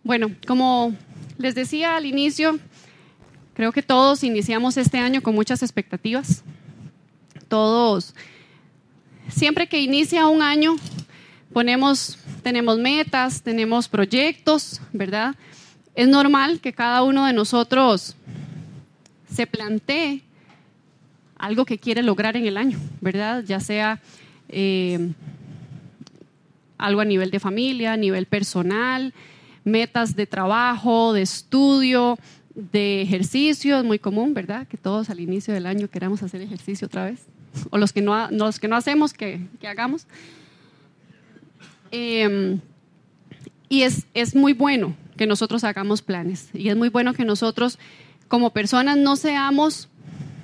Bueno, como les decía al inicio, creo que todos iniciamos este año con muchas expectativas. Todos, siempre que inicia un año, tenemos metas, tenemos proyectos, ¿verdad? Es normal que cada uno de nosotros se plantee algo que quiere lograr en el año, ¿verdad? Ya sea algo a nivel de familia, a nivel personal, metas de trabajo, de estudio, de ejercicio. Es muy común, ¿verdad? Que todos al inicio del año queramos hacer ejercicio otra vez. O los que no hacemos, que hagamos. Y es muy bueno que nosotros hagamos planes. Y es muy bueno que nosotros, como personas, no seamos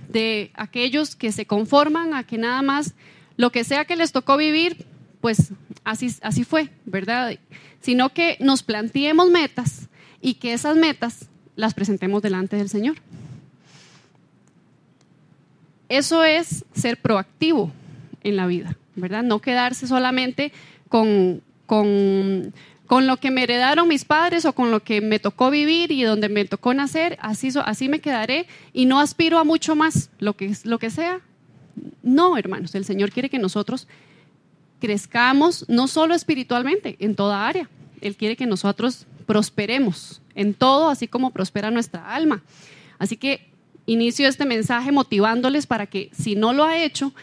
de aquellos que se conforman a que nada más lo que sea que les tocó vivir, pues así fue, ¿verdad? Sino que nos planteemos metas y que esas metas las presentemos delante del Señor. Eso es ser proactivo en la vida, ¿verdad? No quedarse solamente con lo que me heredaron mis padres o con lo que me tocó vivir y donde me tocó nacer, así me quedaré y no aspiro a mucho más, lo que sea. No, hermanos, el Señor quiere que nosotros crezcamos no solo espiritualmente, en toda área. Él quiere que nosotros prosperemos en todo, así como prospera nuestra alma. Así que inicio este mensaje motivándoles para que, si no lo ha hecho,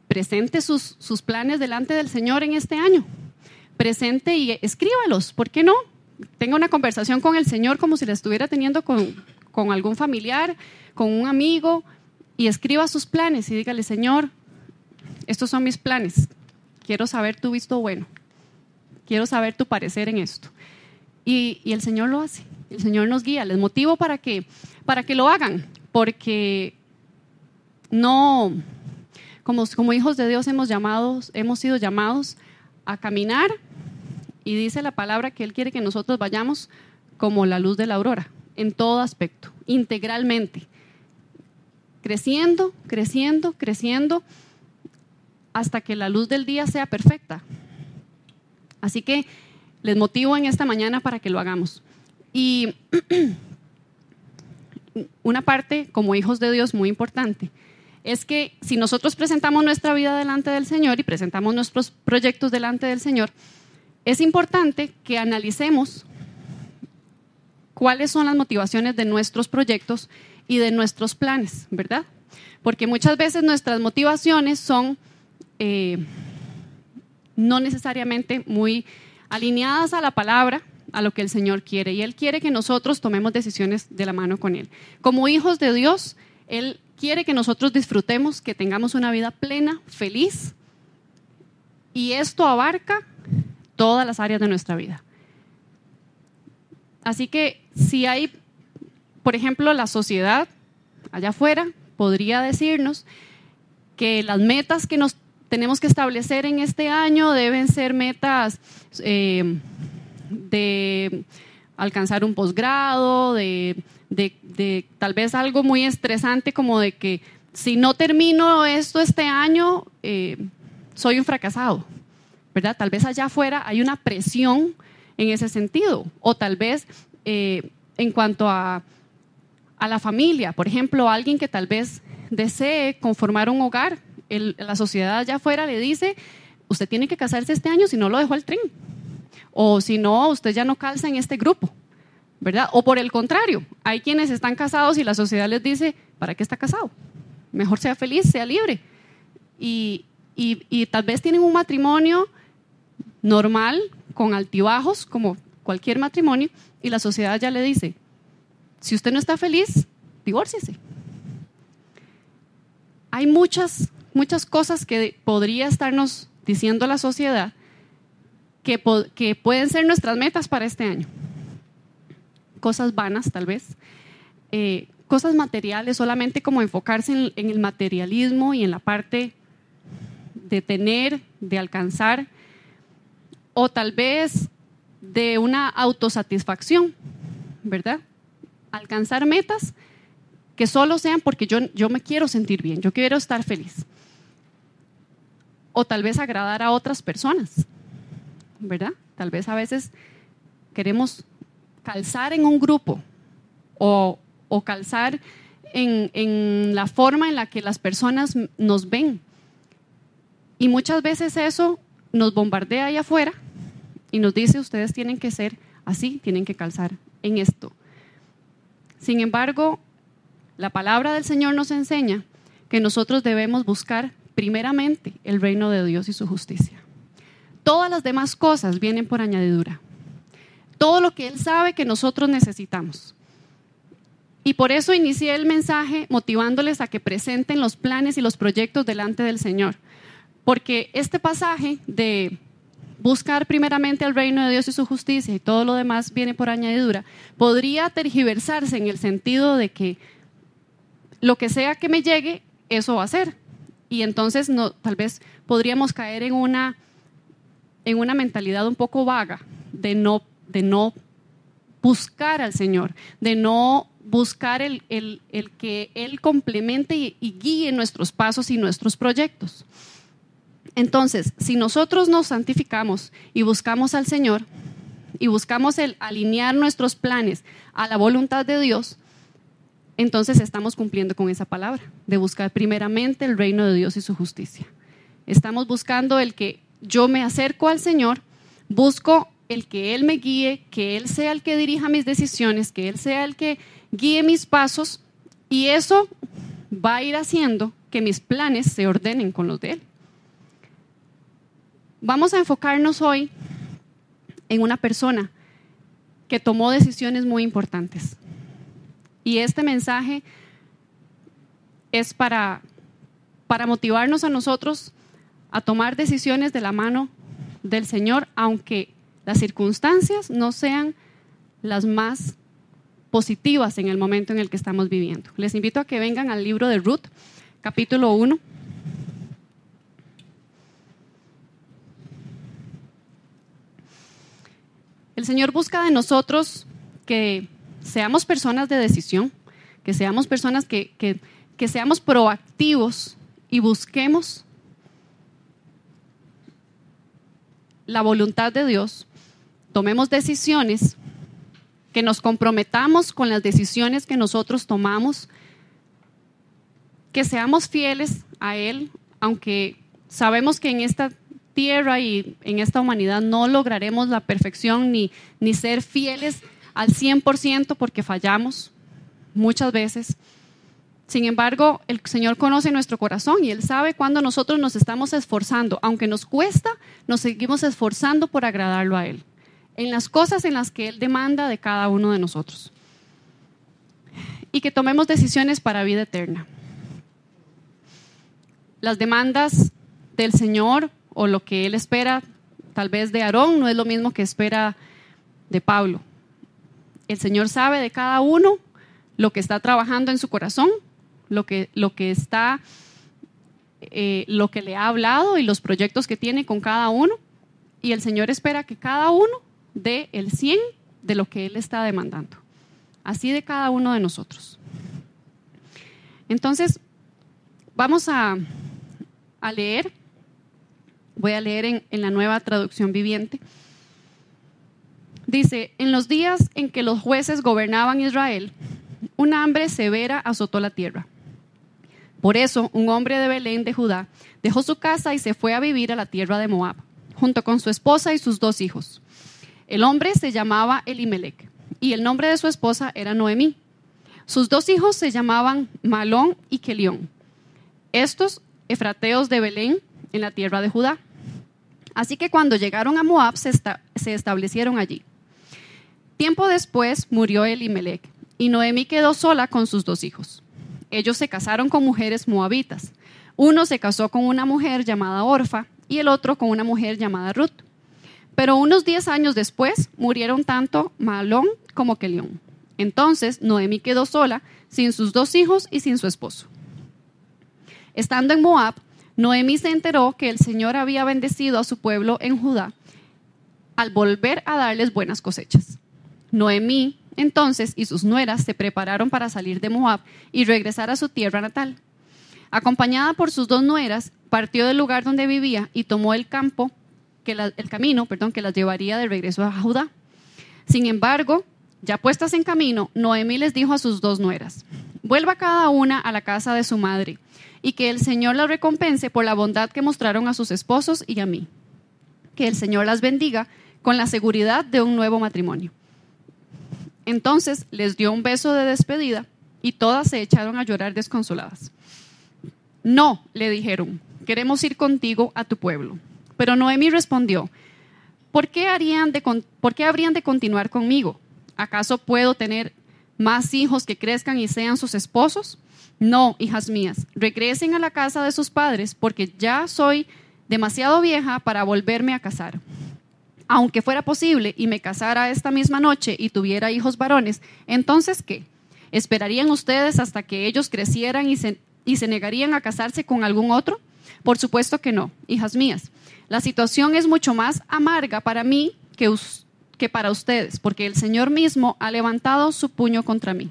presente sus planes delante del Señor en este año. Presente y escríbalos, ¿por qué no? Tenga una conversación con el Señor como si la estuviera teniendo con algún familiar, con un amigo, y escriba sus planes y dígale: Señor, estos son mis planes, quiero saber tu visto bueno, quiero saber tu parecer en esto. Y el Señor lo hace, el Señor nos guía. Les motivo para que lo hagan, porque no, como hijos de Dios hemos sido llamados a caminar, y dice la palabra que Él quiere que nosotros vayamos como la luz de la aurora, en todo aspecto, integralmente, creciendo, creciendo, creciendo, hasta que la luz del día sea perfecta. Así que les motivo en esta mañana para que lo hagamos. Y una parte como hijos de Dios muy importante es que si nosotros presentamos nuestra vida delante del Señor y presentamos nuestros proyectos delante del Señor, es importante que analicemos cuáles son las motivaciones de nuestros proyectos y de nuestros planes, ¿verdad? Porque muchas veces nuestras motivaciones son no necesariamente muy alineadas a la palabra, a lo que el Señor quiere, y Él quiere que nosotros tomemos decisiones de la mano con Él. Como hijos de Dios, Él quiere que nosotros disfrutemos, que tengamos una vida plena, feliz, y esto abarca todas las áreas de nuestra vida. Así que si hay, por ejemplo, la sociedad allá afuera podría decirnos que las metas que nos tenemos que establecer en este año deben ser metas de alcanzar un posgrado, de tal vez algo muy estresante como de que si no termino esto este año, soy un fracasado, ¿verdad? Tal vez allá afuera hay una presión en ese sentido, o tal vez en cuanto a la familia, por ejemplo, alguien que tal vez desee conformar un hogar, la sociedad allá afuera le dice: usted tiene que casarse este año, si no lo dejó al tren, o si no, usted ya no calza en este grupo, ¿verdad? O por el contrario, hay quienes están casados y la sociedad les dice: ¿para qué está casado? Mejor sea feliz, sea libre. Y tal vez tienen un matrimonio normal, con altibajos, como cualquier matrimonio, y la sociedad ya le dice: si usted no está feliz, divórciese. Hay muchas cosas que podría estarnos diciendo la sociedad que pueden ser nuestras metas para este año. Cosas vanas, tal vez, cosas materiales, solamente como enfocarse en el materialismo y en la parte de tener, de alcanzar, o tal vez de una autosatisfacción, ¿verdad? Alcanzar metas que solo sean porque yo me quiero sentir bien, yo quiero estar feliz. O tal vez agradar a otras personas, ¿verdad? Tal vez a veces queremos calzar en un grupo o calzar en la forma en la que las personas nos ven. Y muchas veces eso nos bombardea ahí afuera y nos dice, ustedes tienen que ser así, tienen que calzar en esto. Sin embargo, la palabra del Señor nos enseña que nosotros debemos buscar primeramente el reino de Dios y su justicia. Todas las demás cosas vienen por añadidura. Todo lo que Él sabe que nosotros necesitamos. Y por eso inicié el mensaje motivándoles a que presenten los planes y los proyectos delante del Señor. Porque este pasaje de buscar primeramente el reino de Dios y su justicia y todo lo demás viene por añadidura, podría tergiversarse en el sentido de que lo que sea que me llegue, eso va a ser. Y entonces tal vez podríamos caer en una mentalidad un poco vaga de no buscar al Señor, de no buscar el que Él complemente y guíe nuestros pasos y nuestros proyectos. Entonces, si nosotros nos santificamos y buscamos al Señor y buscamos el alinear nuestros planes a la voluntad de Dios, entonces estamos cumpliendo con esa palabra de buscar primeramente el reino de Dios y su justicia. Estamos buscando el que yo me acerco al Señor, busco el que Él me guíe, que Él sea el que dirija mis decisiones, que Él sea el que guíe mis pasos, y eso va a ir haciendo que mis planes se ordenen con los de Él. Vamos a enfocarnos hoy en una persona que tomó decisiones muy importantes. Y este mensaje es para motivarnos a nosotros a tomar decisiones de la mano del Señor, aunque las circunstancias no sean las más positivas en el momento en el que estamos viviendo. Les invito a que vengan al libro de Ruth, capítulo 1. El Señor busca de nosotros que seamos personas de decisión, que seamos personas que seamos proactivos y busquemos la voluntad de Dios, tomemos decisiones, que nos comprometamos con las decisiones que nosotros tomamos, que seamos fieles a Él, aunque sabemos que en esta tierra y en esta humanidad no lograremos la perfección ni ser fieles al 100% porque fallamos muchas veces. Sin embargo, el Señor conoce nuestro corazón y Él sabe cuando nosotros nos estamos esforzando. Aunque nos cuesta, nos seguimos esforzando por agradarlo a Él, en las cosas en las que Él demanda de cada uno de nosotros. Y que tomemos decisiones para vida eterna. Las demandas del Señor o lo que Él espera, tal vez de Aarón, no es lo mismo que espera de Pablo. El Señor sabe de cada uno lo que está trabajando en su corazón, lo que le ha hablado y los proyectos que tiene con cada uno. Y el Señor espera que cada uno dé el 100 de lo que Él está demandando. Así de cada uno de nosotros. Entonces, vamos a leer. Voy a leer en la Nueva Traducción Viviente. Dice, en los días en que los jueces gobernaban Israel, una hambre severa azotó la tierra. Por eso, un hombre de Belén de Judá dejó su casa y se fue a vivir a la tierra de Moab, junto con su esposa y sus 2 hijos. El hombre se llamaba Elimelec y el nombre de su esposa era Noemí. Sus 2 hijos se llamaban Malón y Kelión. Estos efrateos de Belén en la tierra de Judá. Así que cuando llegaron a Moab se establecieron allí. Tiempo después murió Elimelec y Noemí quedó sola con sus 2 hijos. Ellos se casaron con mujeres moabitas. Uno se casó con una mujer llamada Orfa y el otro con una mujer llamada Ruth. Pero unos 10 años después murieron tanto Malón como Kelión. Entonces Noemí quedó sola, sin sus 2 hijos y sin su esposo. Estando en Moab, Noemí se enteró que el Señor había bendecido a su pueblo en Judá al volver a darles buenas cosechas. Noemí, entonces, y sus nueras se prepararon para salir de Moab y regresar a su tierra natal. Acompañada por sus 2 nueras, partió del lugar donde vivía y tomó el camino que las llevaría de regreso a Judá. Sin embargo, Ya puestas en camino, Noemí les dijo a sus 2 nueras: vuelva cada una a la casa de su madre, y que el Señor las recompense por la bondad que mostraron a sus esposos y a mí. Que el Señor las bendiga con la seguridad de un nuevo matrimonio. Entonces les dio un beso de despedida y todas se echaron a llorar desconsoladas. No, le dijeron, queremos ir contigo a tu pueblo. Pero Noemí respondió: ¿por qué habrían de continuar conmigo? ¿Acaso puedo tener más hijos que crezcan y sean sus esposos? No, hijas mías, regresen a la casa de sus padres, porque ya soy demasiado vieja para volverme a casar. Aunque fuera posible y me casara esta misma noche y tuviera hijos varones, ¿entonces qué? ¿Esperarían ustedes hasta que ellos crecieran y se negarían a casarse con algún otro? Por supuesto que no, hijas mías. La situación es mucho más amarga para mí que para ustedes, porque el Señor mismo ha levantado su puño contra mí.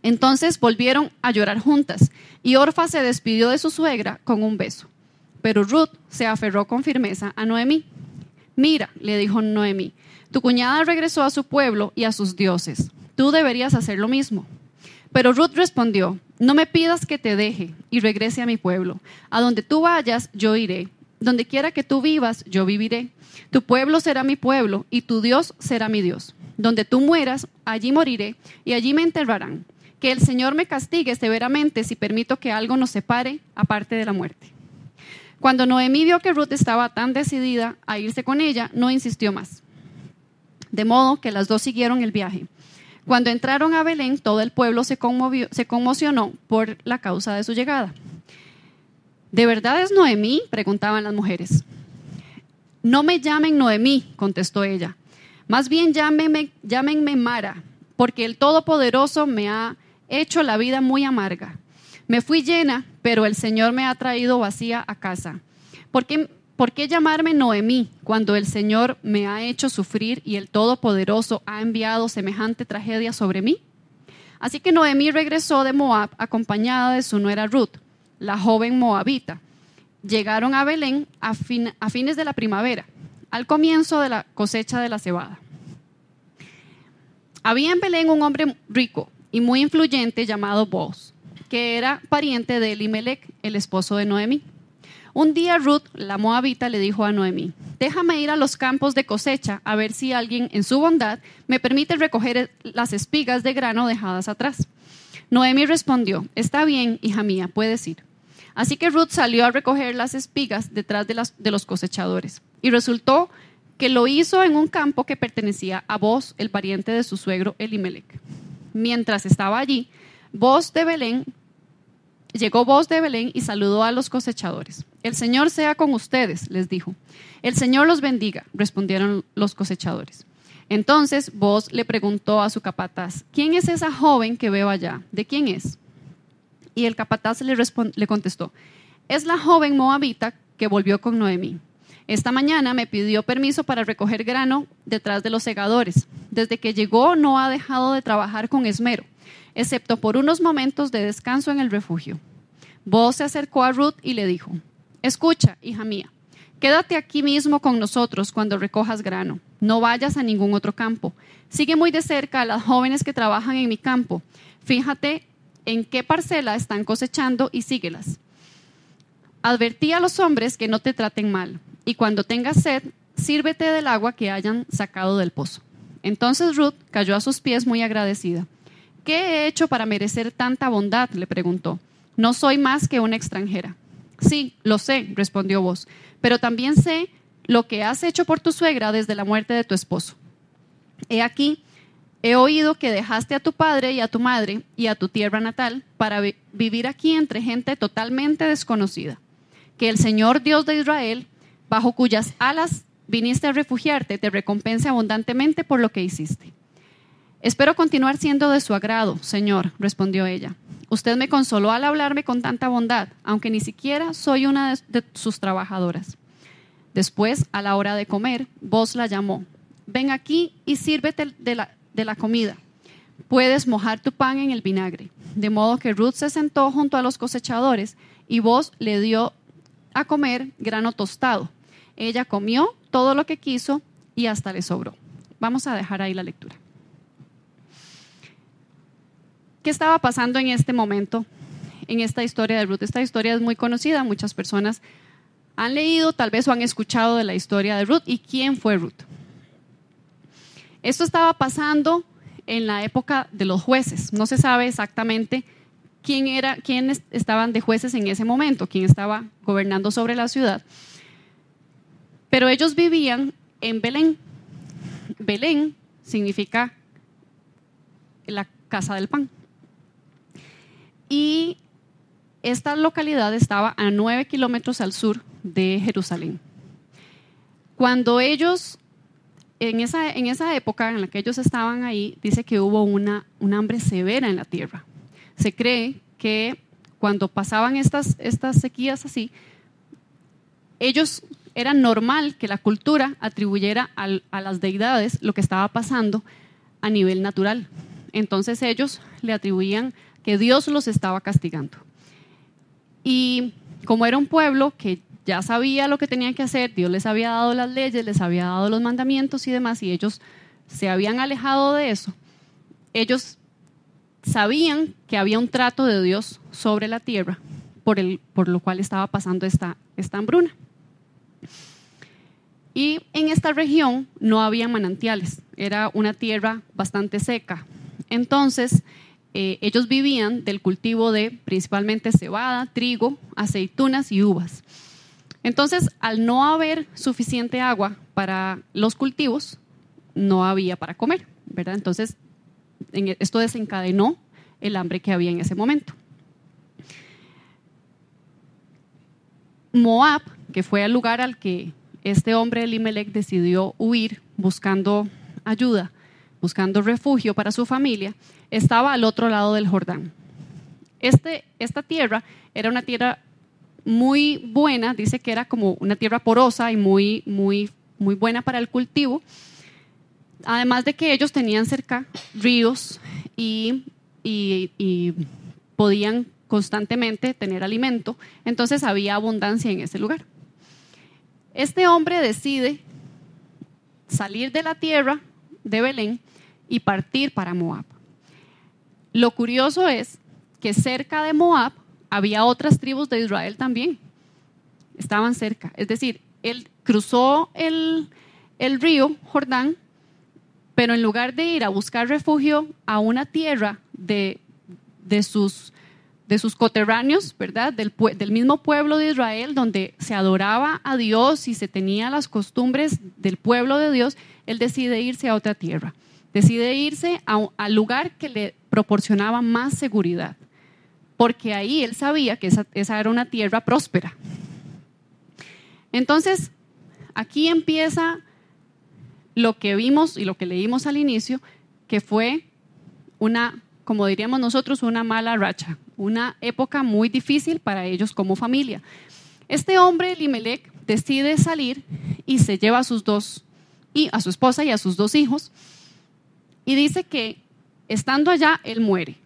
Entonces volvieron a llorar juntas, y Orfa se despidió de su suegra con un beso. Pero Ruth se aferró con firmeza a Noemí. Mira, le dijo Noemí, tu cuñada regresó a su pueblo y a sus dioses. Tú deberías hacer lo mismo. Pero Ruth respondió: no me pidas que te deje y regrese a mi pueblo. A donde tú vayas, yo iré. Donde quiera que tú vivas, yo viviré. Tu pueblo será mi pueblo y tu Dios será mi Dios. Donde tú mueras, allí moriré y allí me enterrarán. Que el Señor me castigue severamente si permito que algo nos separe aparte de la muerte. Cuando Noemí vio que Ruth estaba tan decidida a irse con ella, no insistió más. De modo que las dos siguieron el viaje. Cuando entraron a Belén, todo el pueblo se conmocionó por la causa de su llegada. ¿De verdad es Noemí?, preguntaban las mujeres. No me llamen Noemí, contestó ella. Más bien llámenme Mara, porque el Todopoderoso me ha hecho la vida muy amarga. Me fui llena, pero el Señor me ha traído vacía a casa. ¿Por qué llamarme Noemí cuando el Señor me ha hecho sufrir y el Todopoderoso ha enviado semejante tragedia sobre mí? Así que Noemí regresó de Moab acompañada de su nuera Ruth, la joven moabita. Llegaron a Belén a fines de la primavera, al comienzo de la cosecha de la cebada. Había en Belén un hombre rico y muy influyente llamado Booz, que era pariente de Elimelec, el esposo de Noemí. Un día Ruth, la moabita, le dijo a Noemí: déjame ir a los campos de cosecha a ver si alguien en su bondad me permite recoger las espigas de grano dejadas atrás. Noemí respondió: está bien, hija mía, puedes ir. Así que Ruth salió a recoger las espigas detrás de los cosechadores. Y resultó que lo hizo en un campo que pertenecía a Booz, el pariente de su suegro Elimelec. Mientras estaba allí, llegó Booz de Belén y saludó a los cosechadores. El Señor sea con ustedes, les dijo. El Señor los bendiga, respondieron los cosechadores. Entonces Booz le preguntó a su capataz: ¿quién es esa joven que veo allá? ¿De quién es? Y el capataz le contestó: es la joven moabita que volvió con Noemí. Esta mañana me pidió permiso para recoger grano detrás de los segadores. Desde que llegó no ha dejado de trabajar con esmero, excepto por unos momentos de descanso en el refugio. Booz se acercó a Ruth y le dijo: escucha, hija mía, quédate aquí mismo con nosotros cuando recojas grano. No vayas a ningún otro campo. Sigue muy de cerca a las jóvenes que trabajan en mi campo. Fíjate en qué parcela están cosechando y síguelas. Advertí a los hombres que no te traten mal, y cuando tengas sed, sírvete del agua que hayan sacado del pozo. Entonces Ruth cayó a sus pies muy agradecida. ¿Qué he hecho para merecer tanta bondad?, le preguntó. No soy más que una extranjera. Sí, lo sé, respondió Booz, pero también sé lo que has hecho por tu suegra desde la muerte de tu esposo. He aquí, he oído que dejaste a tu padre y a tu madre y a tu tierra natal para vivir aquí entre gente totalmente desconocida. Que el Señor Dios de Israel, bajo cuyas alas viniste a refugiarte, te recompense abundantemente por lo que hiciste. Espero continuar siendo de su agrado, Señor, respondió ella. Usted me consoló al hablarme con tanta bondad, aunque ni siquiera soy una de sus trabajadoras. Después, a la hora de comer, Booz la llamó. Ven aquí y sírvete de la comida. Puedes mojar tu pan en el vinagre. De modo que Ruth se sentó junto a los cosechadores y Booz le dio a comer grano tostado. Ella comió todo lo que quiso y hasta le sobró. Vamos a dejar ahí la lectura. ¿qué estaba pasando en este momento, en esta historia de Ruth? Esta historia es muy conocida, muchas personas han leído tal vez o han escuchado de la historia de Ruth. ¿Y quién fue Ruth? Esto estaba pasando en la época de los jueces. No se sabe exactamente quiénes estaban de jueces en ese momento, quién estaba gobernando sobre la ciudad. Pero ellos vivían en Belén. Belén significa la casa del pan. Y esta localidad estaba a 9 kilómetros al sur de Jerusalén. Cuando ellos, en esa época en la que ellos estaban ahí, dice que hubo una hambre severa en la tierra. Se cree que cuando pasaban estas sequías así, era normal que la cultura atribuyera a las deidades lo que estaba pasando a nivel natural. Entonces ellos le atribuían que Dios los estaba castigando. Y como era un pueblo que ya sabía lo que tenían que hacer, Dios les había dado las leyes, les había dado los mandamientos y demás, y ellos se habían alejado de eso, ellos sabían que había un trato de Dios sobre la tierra, por lo cual estaba pasando esta hambruna. Y en esta región no había manantiales, era una tierra bastante seca. Entonces, ellos vivían del cultivo de principalmente cebada, trigo, aceitunas y uvas. Entonces, al no haber suficiente agua para los cultivos, no había para comer, ¿verdad? Entonces, esto desencadenó el hambre que había en ese momento. Moab, que fue el lugar al que este hombre Elimelech decidió huir buscando ayuda, buscando refugio para su familia, estaba al otro lado del Jordán. Esta tierra era una tierra muy buena, dice que era como una tierra porosa y muy, muy, muy buena para el cultivo, además de que ellos tenían cerca ríos y podían constantemente tener alimento, entonces había abundancia en ese lugar. Este hombre decide salir de la tierra de Belén y partir para Moab. Lo curioso es que cerca de Moab había otras tribus de Israel también, estaban cerca, es decir, él cruzó el río Jordán, pero en lugar de ir a buscar refugio a una tierra de sus coterráneos, ¿verdad? Del mismo pueblo de Israel, donde se adoraba a Dios y se tenía las costumbres del pueblo de Dios, él decide irse a otra tierra, decide irse al lugar que le proporcionaba más seguridad, porque ahí él sabía que esa era una tierra próspera. Entonces, aquí empieza lo que vimos y lo que leímos al inicio, que fue como diríamos nosotros, una mala racha, una época muy difícil para ellos como familia. Este hombre, Elimelech, decide salir y se lleva a su esposa y a sus 2 hijos, y dice que estando allá, él muere.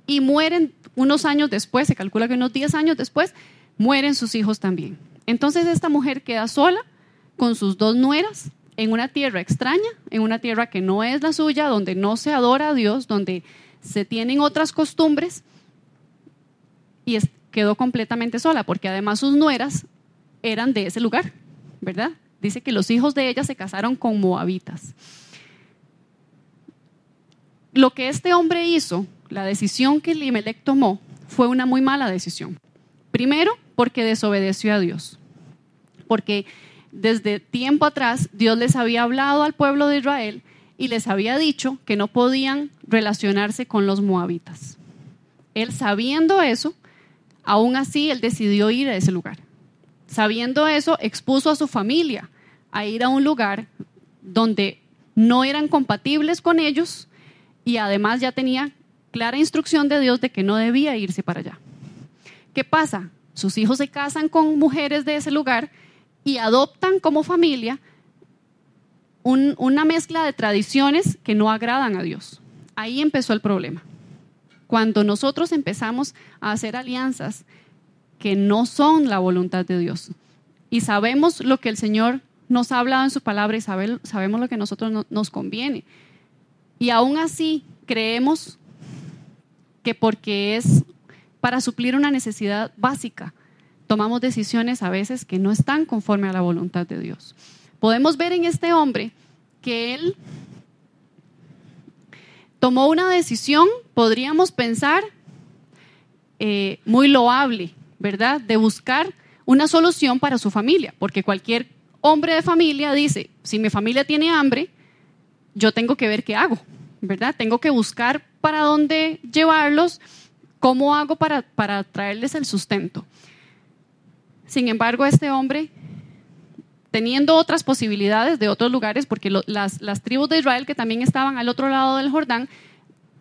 Y mueren unos años después, se calcula que unos 10 años después, mueren sus hijos también. Entonces esta mujer queda sola con sus 2 nueras en una tierra extraña, en una tierra que no es la suya, donde no se adora a Dios, donde se tienen otras costumbres, y quedó completamente sola, porque además sus nueras eran de ese lugar, ¿verdad? Dice que los hijos de ella se casaron con moabitas. Lo que este hombre hizo, la decisión que Elimelech tomó, fue una muy mala decisión. Primero, porque desobedeció a Dios, porque desde tiempo atrás Dios les había hablado al pueblo de Israel y les había dicho que no podían relacionarse con los moabitas. Él, sabiendo eso, aún así él decidió ir a ese lugar. Sabiendo eso, expuso a su familia a ir a un lugar donde no eran compatibles con ellos, y además ya tenía clara instrucción de Dios de que no debía irse para allá. ¿Qué pasa? Sus hijos se casan con mujeres de ese lugar y adoptan como familia una mezcla de tradiciones que no agradan a Dios. Ahí empezó el problema. Cuando nosotros empezamos a hacer alianzas que no son la voluntad de Dios y sabemos lo que el Señor nos ha hablado en su palabra y sabemos lo que a nosotros nos conviene, y aún así creemos que porque es para suplir una necesidad básica, tomamos decisiones a veces que no están conforme a la voluntad de Dios. Podemos ver en este hombre que él tomó una decisión, podríamos pensar, muy loable, ¿verdad? De buscar una solución para su familia, porque cualquier hombre de familia dice, si mi familia tiene hambre, yo tengo que ver qué hago, ¿verdad? Tengo que buscar para dónde llevarlos, cómo hago para traerles el sustento. Sin embargo, este hombre, teniendo otras posibilidades de otros lugares, porque las tribus de Israel que también estaban al otro lado del Jordán,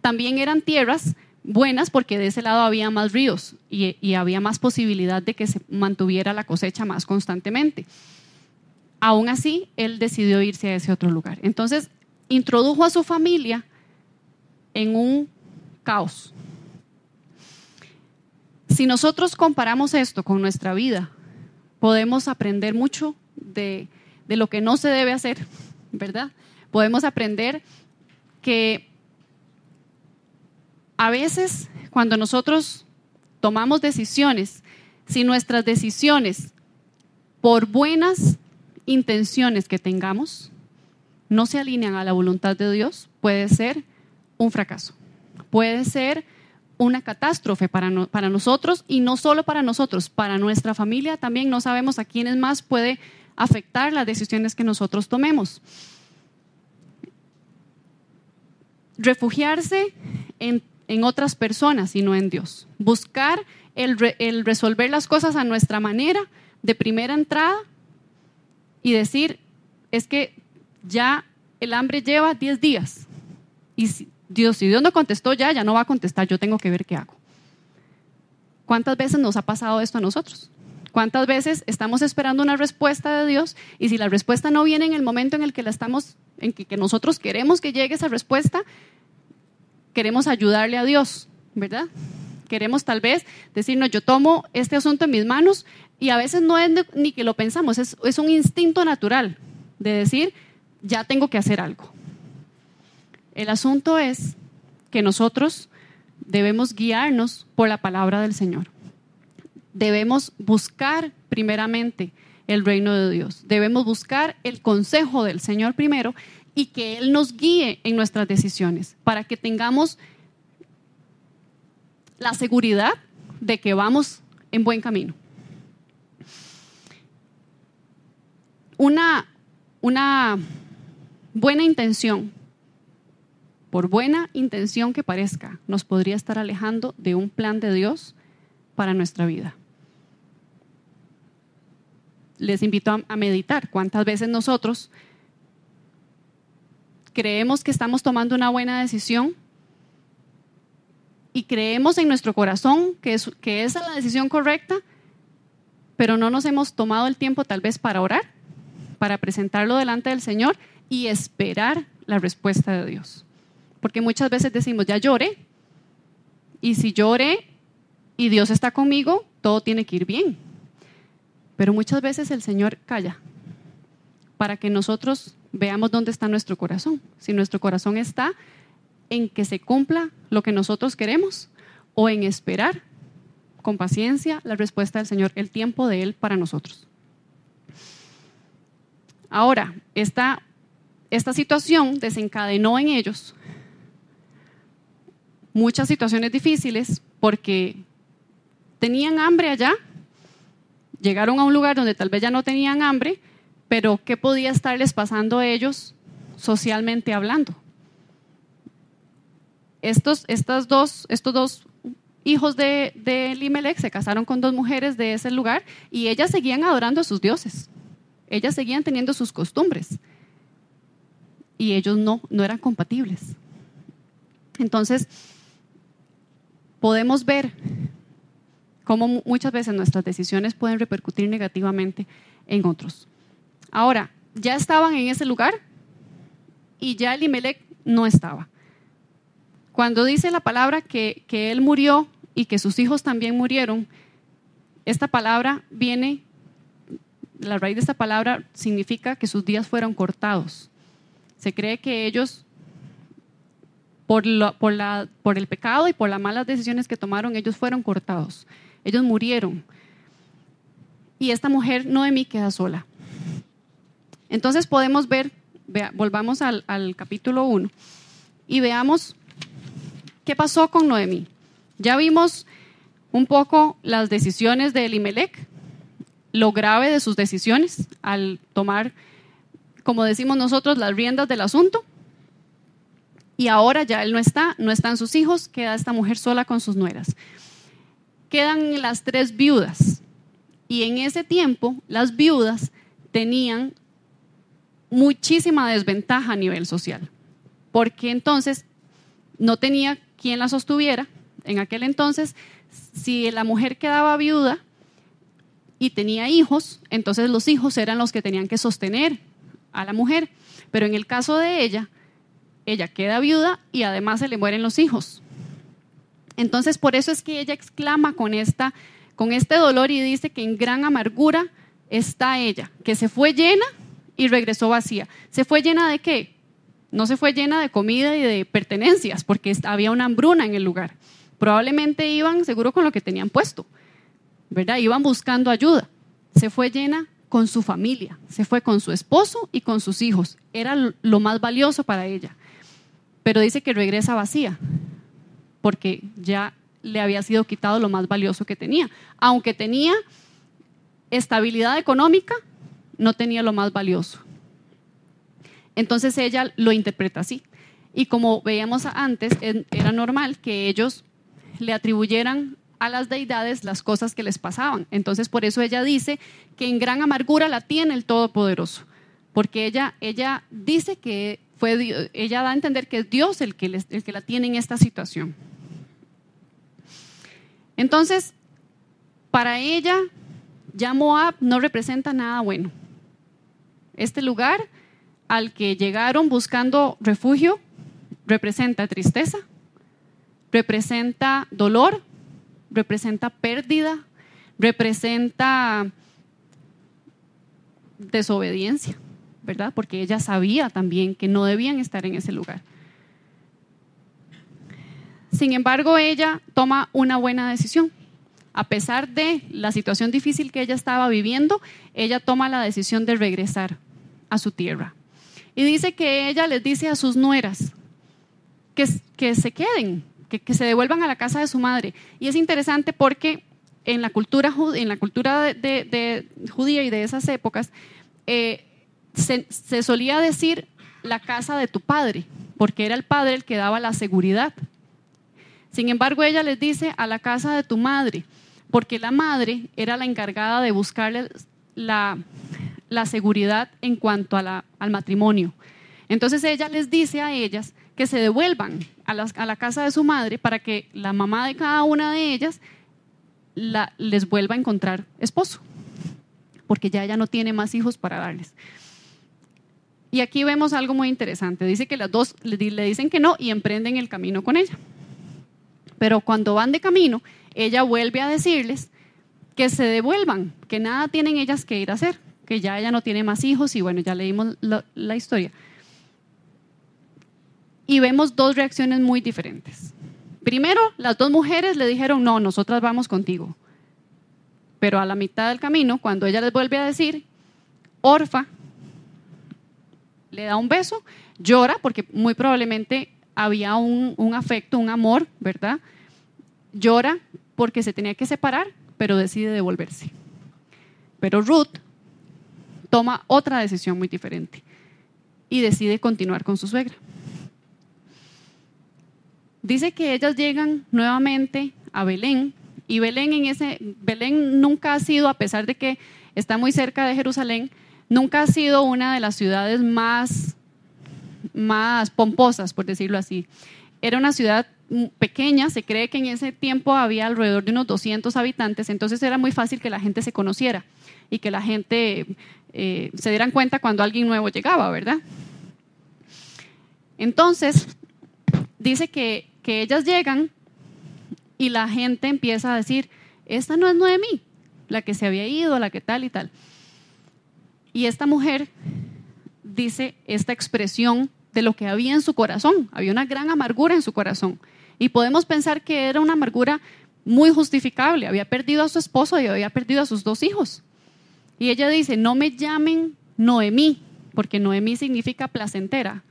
también eran tierras buenas porque de ese lado había más ríos y había más posibilidad de que se mantuviera la cosecha más constantemente. Aún así, él decidió irse a ese otro lugar. Entonces, introdujo a su familia en un caos. Si nosotros comparamos esto con nuestra vida, podemos aprender mucho de lo que no se debe hacer, ¿verdad? Podemos aprender que a veces cuando nosotros tomamos decisiones, si nuestras decisiones, por buenas intenciones que tengamos, no se alinean a la voluntad de Dios, puede ser un fracaso, puede ser una catástrofe para nosotros, y no solo para nosotros, para nuestra familia también. No sabemos a quiénes más puede afectar las decisiones que nosotros tomemos. Refugiarse en otras personas y no en Dios. Buscar el resolver las cosas a nuestra manera de primera entrada y decir, es que ya el hambre lleva 10 días y si Dios no contestó ya no va a contestar, yo tengo que ver qué hago. ¿Cuántas veces nos ha pasado esto a nosotros? ¿Cuántas veces estamos esperando una respuesta de Dios y si la respuesta no viene en el momento en el que que nosotros queremos que llegue esa respuesta, queremos ayudarle a Dios, ¿verdad? Queremos tal vez decir, no, yo tomo este asunto en mis manos, y a veces no es ni que lo pensamos, es un instinto natural de decir, ya tengo que hacer algo. El asunto es que nosotros debemos guiarnos por la palabra del Señor. Debemos buscar primeramente el reino de Dios. Debemos buscar el consejo del Señor primero y que Él nos guíe en nuestras decisiones para que tengamos la seguridad de que vamos en buen camino. Una buena intención, por buena intención que parezca, nos podría estar alejando de un plan de Dios para nuestra vida. Les invito a meditar cuántas veces nosotros creemos que estamos tomando una buena decisión y creemos en nuestro corazón que esa es la decisión correcta, pero no nos hemos tomado el tiempo tal vez para orar, para presentarlo delante del Señor y esperar la respuesta de Dios. Porque muchas veces decimos, ya lloré, y si lloré y Dios está conmigo, todo tiene que ir bien. Pero muchas veces el Señor calla para que nosotros veamos dónde está nuestro corazón. Si nuestro corazón está en que se cumpla lo que nosotros queremos o en esperar con paciencia la respuesta del Señor, el tiempo de Él para nosotros. Ahora, esta situación desencadenó en ellos muchas situaciones difíciles porque tenían hambre allá, llegaron a un lugar donde tal vez ya no tenían hambre, pero ¿qué podía estarles pasando a ellos socialmente hablando? Estos dos hijos de Elimelech se casaron con 2 mujeres de ese lugar y ellas seguían adorando a sus dioses. Ellas seguían teniendo sus costumbres y ellos no eran compatibles. Entonces, podemos ver cómo muchas veces nuestras decisiones pueden repercutir negativamente en otros. Ahora, ya estaban en ese lugar y ya Elimelech no estaba. Cuando dice la palabra que él murió y que sus hijos también murieron, esta palabra viene, la raíz de esta palabra significa que sus días fueron cortados. Se cree que ellos, por el pecado y por las malas decisiones que tomaron, ellos fueron cortados, ellos murieron. Y esta mujer, Noemí, queda sola. Entonces podemos ver, volvamos al capítulo 1 y veamos qué pasó con Noemí. Ya vimos un poco las decisiones de Elimelec, lo grave de sus decisiones al tomar, como decimos nosotros, las riendas del asunto. Y ahora ya él no están sus hijos, queda esta mujer sola con sus nueras. Quedan las 3 viudas. Y en ese tiempo las viudas tenían muchísima desventaja a nivel social, porque entonces no tenía quien la sostuviera. En aquel entonces, si la mujer quedaba viuda y tenía hijos, entonces los hijos eran los que tenían que sostener a la mujer. Pero en el caso de ella queda viuda y además se le mueren los hijos. Entonces por eso es que ella exclama con este dolor y dice que en gran amargura está ella, que se fue llena y regresó vacía. ¿Se fue llena de qué? No se fue llena de comida y de pertenencias, porque había una hambruna en el lugar. Probablemente iban seguro con lo que tenían puesto, ¿verdad? Iban buscando ayuda. Se fue llena con su familia, se fue con su esposo y con sus hijos. Era lo más valioso para ella. Pero dice que regresa vacía, porque ya le había sido quitado lo más valioso que tenía. Aunque tenía estabilidad económica, no tenía lo más valioso. Entonces ella lo interpreta así. Y como veíamos antes, era normal que ellos le atribuyeran a las deidades las cosas que les pasaban. Entonces por eso ella dice que en gran amargura la tiene el Todopoderoso, porque ella dice que fue Dios, ella da a entender que es Dios el que la tiene en esta situación. Entonces, para ella, ya Moab no representa nada bueno. Este lugar al que llegaron buscando refugio representa tristeza, representa dolor, representa pérdida, representa desobediencia, ¿verdad? Porque ella sabía también que no debían estar en ese lugar. Sin embargo, ella toma una buena decisión. A pesar de la situación difícil que ella estaba viviendo, ella toma la decisión de regresar a su tierra. Y dice que ella les dice a sus nueras que se queden, que se devuelvan a la casa de su madre. Y es interesante porque en la cultura de judía y de esas épocas, se solía decir la casa de tu padre, porque era el padre el que daba la seguridad. Sin embargo, ella les dice a la casa de tu madre, porque la madre era la encargada de buscarle la seguridad en cuanto al matrimonio. Entonces ella les dice a ellas que se devuelvan a la casa de su madre para que la mamá de cada una de ellas les vuelva a encontrar esposo, porque ya ella no tiene más hijos para darles. Y aquí vemos algo muy interesante. Dice que las dos le dicen que no y emprenden el camino con ella. Pero cuando van de camino, ella vuelve a decirles que se devuelvan, que nada tienen ellas que ir a hacer, que ya ella no tiene más hijos. Y bueno, ya leímos la historia. Y vemos 2 reacciones muy diferentes. Primero, las 2 mujeres le dijeron, no, nosotras vamos contigo. Pero a la mitad del camino, cuando ella les vuelve a decir, Orfa le da un beso, llora, porque muy probablemente había un afecto, un amor, ¿verdad? Llora porque se tenía que separar, pero decide devolverse. Pero Ruth toma otra decisión muy diferente y decide continuar con su suegra. Dice que ellas llegan nuevamente a Belén, y Belén nunca ha sido, a pesar de que está muy cerca de Jerusalén, nunca ha sido una de las ciudades más pomposas, por decirlo así. Era una ciudad pequeña, se cree que en ese tiempo había alrededor de unos 200 habitantes, entonces era muy fácil que la gente se conociera y que la gente se dieran cuenta cuando alguien nuevo llegaba, ¿verdad? Entonces, dice que ellas llegan y la gente empieza a decir, esta no es Noemí, la que se había ido, la que tal y tal. Y esta mujer dice esta expresión de lo que había en su corazón. Había una gran amargura en su corazón. Y podemos pensar que era una amargura muy justificable. Había perdido a su esposo y había perdido a sus 2 hijos. Y ella dice, no me llamen Noemí, porque Noemí significa placentera.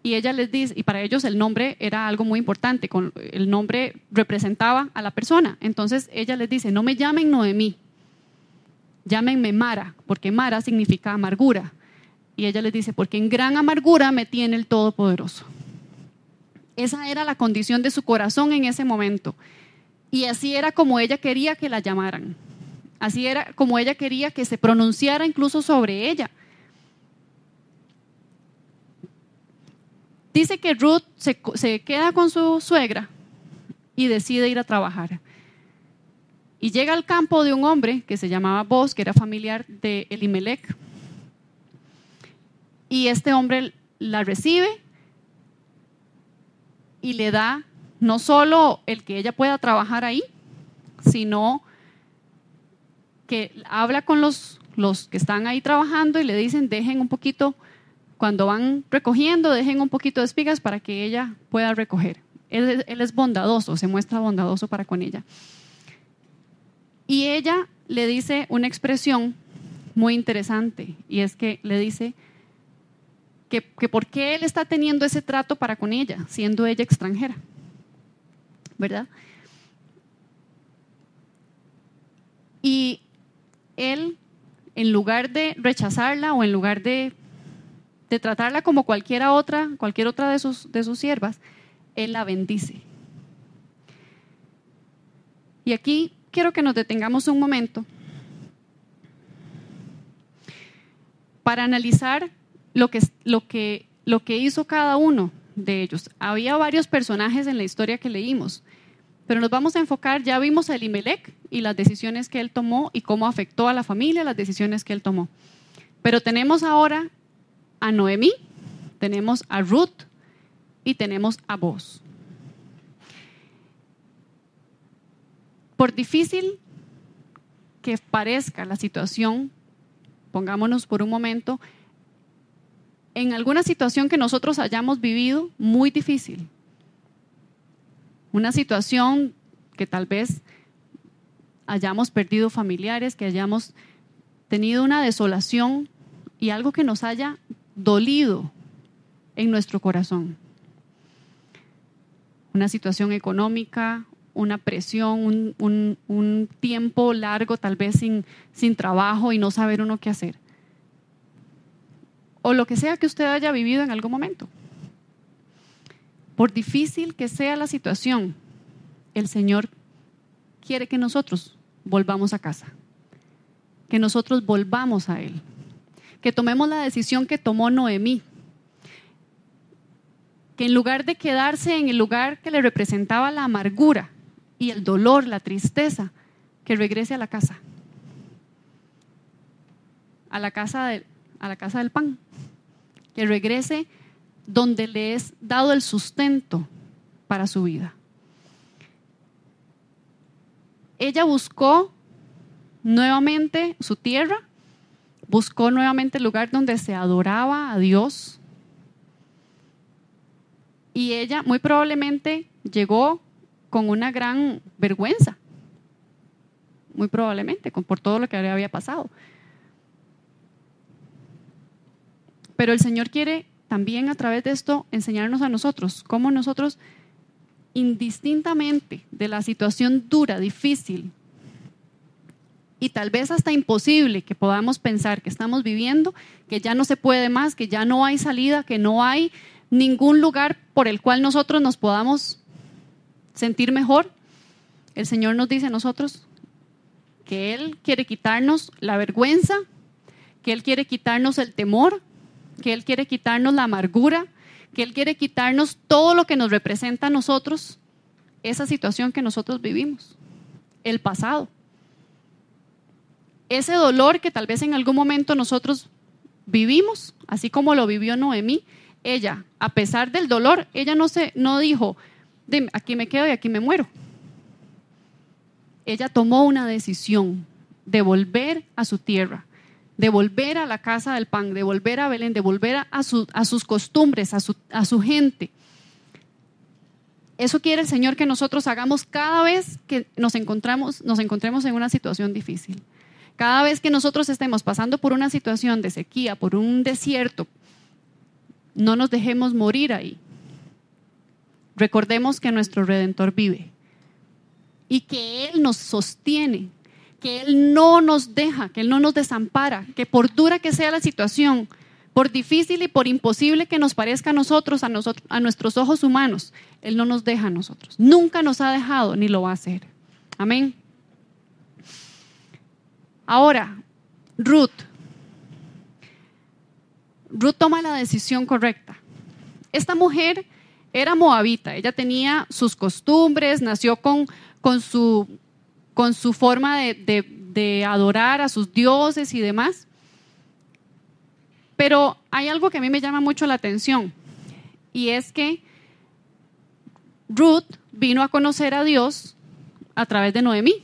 Y ella les dice, y para ellos el nombre era algo muy importante, el nombre representaba a la persona. Entonces ella les dice, no me llamen Noemí, llámenme Mara, porque Mara significa amargura. Y ella les dice, porque en gran amargura me tiene el Todopoderoso. Esa era la condición de su corazón en ese momento. Y así era como ella quería que la llamaran. Así era como ella quería que se pronunciara incluso sobre ella. Dice que Ruth se queda con su suegra y decide ir a trabajar. Y llega al campo de un hombre que se llamaba Boaz, que era familiar de Elimelech. Y este hombre la recibe y le da no solo el que ella pueda trabajar ahí, sino que habla con los que están ahí trabajando y le dicen, dejen un poquito, cuando van recogiendo, dejen un poquito de espigas para que ella pueda recoger. Él es bondadoso, se muestra bondadoso para con ella. Y ella le dice una expresión muy interesante, y es que le dice que por qué él está teniendo ese trato para con ella, siendo ella extranjera, ¿verdad? Y él, en lugar de rechazarla o en lugar de tratarla como cualquier otra de sus siervas, él la bendice. Y aquí quiero que nos detengamos un momento para analizar lo que hizo cada uno de ellos. Había varios personajes en la historia que leímos, pero nos vamos a enfocar, ya vimos a Elimelech y las decisiones que él tomó y cómo afectó a la familia las decisiones que él tomó. Pero tenemos ahora a Noemí, tenemos a Ruth y tenemos a Boaz. Por difícil que parezca la situación, pongámonos por un momento en alguna situación que nosotros hayamos vivido muy difícil, una situación que tal vez hayamos perdido familiares, que hayamos tenido una desolación y algo que nos haya dolido en nuestro corazón. Una situación económica, una presión, un tiempo largo tal vez sin trabajo y no saber uno qué hacer. O lo que sea que usted haya vivido en algún momento. Por difícil que sea la situación, el Señor quiere que nosotros volvamos a casa, que nosotros volvamos a Él, que tomemos la decisión que tomó Noemí, que en lugar de quedarse en el lugar que le representaba la amargura y el dolor, la tristeza, que regrese a la casa del pan, que regrese donde le es dado el sustento para su vida. Ella buscó nuevamente su tierra, buscó nuevamente el lugar donde se adoraba a Dios, y ella muy probablemente llegó con una gran vergüenza, muy probablemente por todo lo que le había pasado. Pero el Señor quiere también a través de esto enseñarnos a nosotros cómo nosotros, indistintamente de la situación dura, difícil y tal vez hasta imposible que podamos pensar que estamos viviendo, que ya no se puede más, que ya no hay salida, que no hay ningún lugar por el cual nosotros nos podamos sentir mejor, el Señor nos dice a nosotros que Él quiere quitarnos la vergüenza, que Él quiere quitarnos el temor, que Él quiere quitarnos la amargura, que Él quiere quitarnos todo lo que nos representa a nosotros, esa situación que nosotros vivimos, el pasado. Ese dolor que tal vez en algún momento nosotros vivimos, así como lo vivió Noemí, ella, a pesar del dolor, ella no dijo, aquí me quedo y aquí me muero. Ella tomó una decisión de volver a su tierra, de volver a la casa del pan, de volver a Belén, de volver a sus costumbres, a su gente. Eso quiere el Señor que nosotros hagamos cada vez que nos encontremos en una situación difícil. Cada vez que nosotros estemos pasando por una situación de sequía, por un desierto, no nos dejemos morir ahí. Recordemos que nuestro Redentor vive y que Él nos sostiene, que Él no nos deja, que Él no nos desampara, que por dura que sea la situación, por difícil y por imposible que nos parezca a nosotros, a nuestros ojos humanos, Él no nos deja a nosotros. Nunca nos ha dejado ni lo va a hacer. Amén. Ahora, Ruth toma la decisión correcta. Esta mujer era moabita, ella tenía sus costumbres, nació con su forma de adorar a sus dioses y demás. Pero hay algo que a mí me llama mucho la atención, y es que Ruth vino a conocer a Dios a través de Noemí.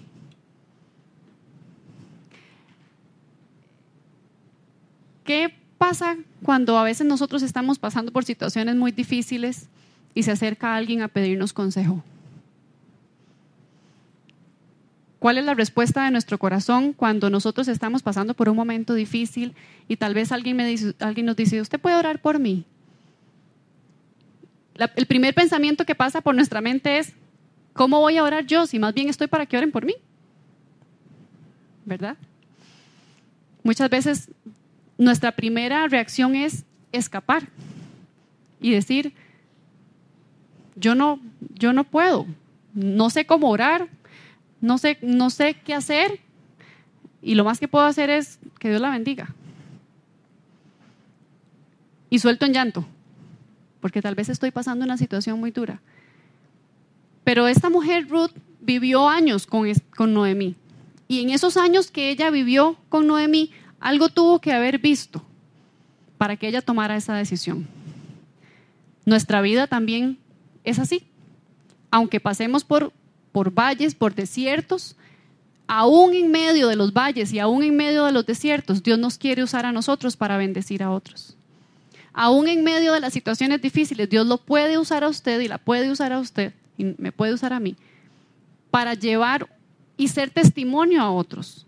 ¿Qué pasa cuando a veces nosotros estamos pasando por situaciones muy difíciles y se acerca alguien a pedirnos consejo? ¿Cuál es la respuesta de nuestro corazón cuando nosotros estamos pasando por un momento difícil y tal vez alguien nos dice, ¿usted puede orar por mí? El primer pensamiento que pasa por nuestra mente es, ¿cómo voy a orar yo si más bien estoy para que oren por mí? ¿Verdad? Muchas veces nuestra primera reacción es escapar y decir, yo no puedo, no sé cómo orar, no sé qué hacer, y lo más que puedo hacer es que Dios la bendiga. Y suelto en llanto, porque tal vez estoy pasando una situación muy dura. Pero esta mujer Ruth vivió años con Noemí, y en esos años que ella vivió con Noemí, algo tuvo que haber visto para que ella tomara esa decisión. Nuestra vida también es así. Aunque pasemos por valles, por desiertos, aún en medio de los valles y aún en medio de los desiertos, Dios nos quiere usar a nosotros para bendecir a otros. Aún en medio de las situaciones difíciles, Dios lo puede usar a usted y la puede usar a usted y me puede usar a mí para llevar y ser testimonio a otros.